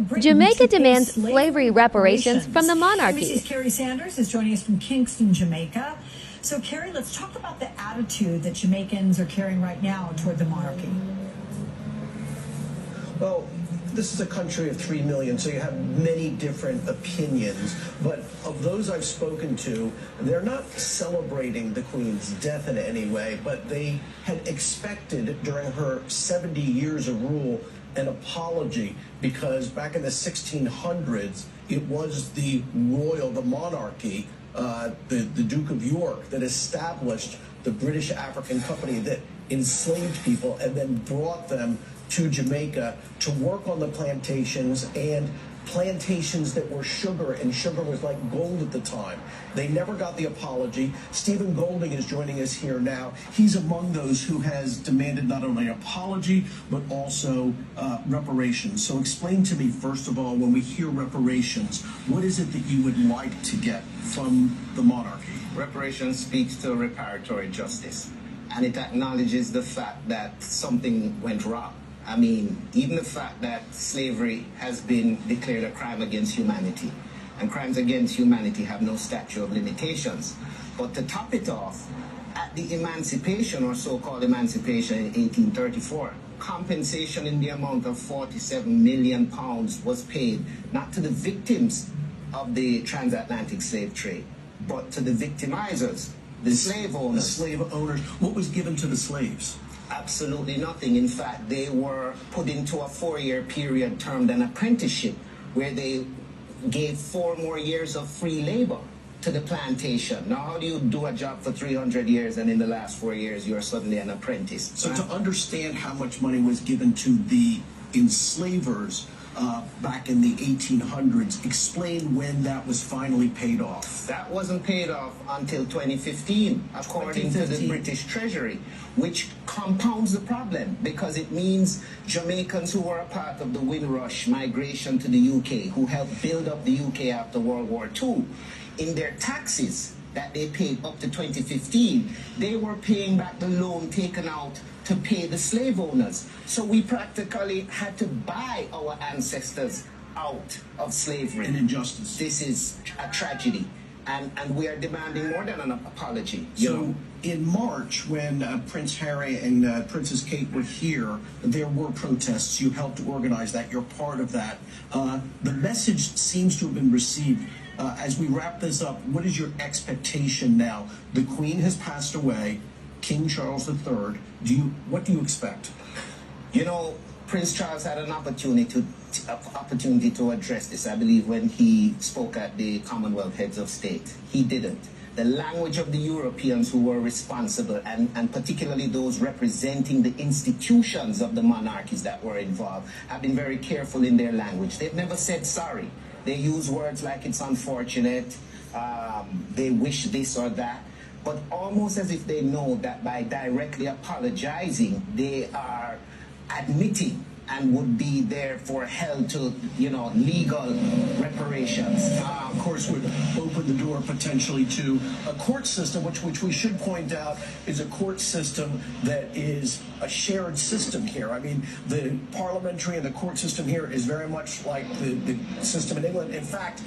Jamaica demands slavery reparations from the monarchy. NBC's Carrie Sanders is joining us from Kingston, Jamaica. So, Carrie, let's talk about the attitude that Jamaicans are carrying right now toward the monarchy. Well, this is a country of 3 million, so you have many different opinions. But of those I've spoken to, they're not celebrating the Queen's death in any way, but they had expected during her 70 years of rule an apology, because back in the 1600s, it was the monarchy, the Duke of York, that established the British African Company that enslaved people and then brought them to Jamaica to work on the plantations, and plantations that were sugar, and sugar was like gold at the time. They never got the apology. Stephen Golding is joining us here now. He's among those who has demanded not only an apology, but also reparations. So explain to me, first of all, when we hear reparations, what is it that you would like to get from the monarchy? Reparations speaks to reparatory justice, and it acknowledges the fact that something went wrong. I mean, even the fact that slavery has been declared a crime against humanity, and crimes against humanity have no statute of limitations. But to top it off, at the emancipation, or so-called emancipation in 1834, compensation in the amount of £47 million was paid, not to the victims of the transatlantic slave trade, but to the victimizers, the slave owners. The slave owners. What was given to the slaves? Absolutely nothing. In fact, they were put into a 4-year period termed an apprenticeship, where they gave 4 more years of free labor to the plantation. Now, how do you do a job for 300 years and in the last 4 years you're suddenly an apprentice? So to understand how much money was given to the enslavers back in the 1800s, explain when that was finally paid off. That wasn't paid off until 2015, according to the British Treasury, which compounds the problem, because it means Jamaicans who were a part of the Windrush migration to the UK, who helped build up the UK after World War II, in their taxes that they paid up to 2015, they were paying back the loan taken out to pay the slave owners. So we practically had to buy our ancestors out of slavery. An injustice. This is a tragedy, and we are demanding more than an apology. So in March, when Prince Harry and Princess Kate were here, there were protests. You helped organize that. You're part of that. The message seems to have been received. As we wrap this up, what is your expectation now? The Queen has passed away, King Charles III. What do you expect? You know, Prince Charles had an opportunity to address this, I believe, when he spoke at the Commonwealth Heads of State. He didn't. The language of the Europeans who were responsible, and particularly those representing the institutions of the monarchies that were involved, have been very careful in their language. They've never said sorry. They use words like it's unfortunate, they wish this or that, but almost as if they know that by directly apologizing, they are admitting and would be therefore held to, legal reparations. Of course, would open the door potentially to a court system, which we should point out is a court system that is a shared system here. I mean, the parliamentary and the court system here is very much like the system in England. In fact,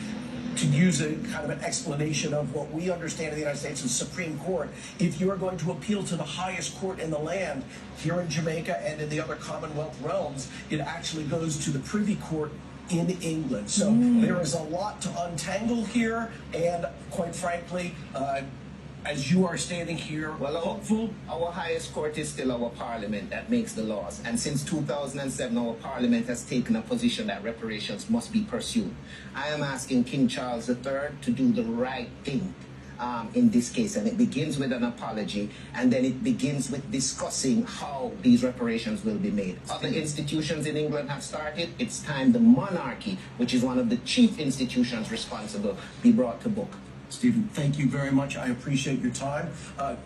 to use a kind of an explanation of what we understand in the United States as Supreme Court, if you are going to appeal to the highest court in the land, here in Jamaica and in the other Commonwealth realms, it actually goes to the Privy Court in England. So there is a lot to untangle here, and quite frankly, as you are standing here, hopeful. Our highest court is still our parliament that makes the laws. And since 2007, our parliament has taken a position that reparations must be pursued. I am asking King Charles III to do the right thing in this case. And it begins with an apology, and then it begins with discussing how these reparations will be made. Other institutions in England have started. It's time the monarchy, which is one of the chief institutions responsible, be brought to book. Stephen, thank you very much. I appreciate your time.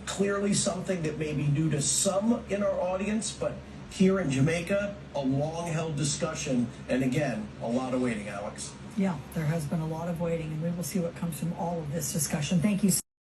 Clearly something that may be new to some in our audience, but here in Jamaica, a long-held discussion, and again, a lot of waiting, Alex. Yeah, there has been a lot of waiting, and we will see what comes from all of this discussion. Thank you.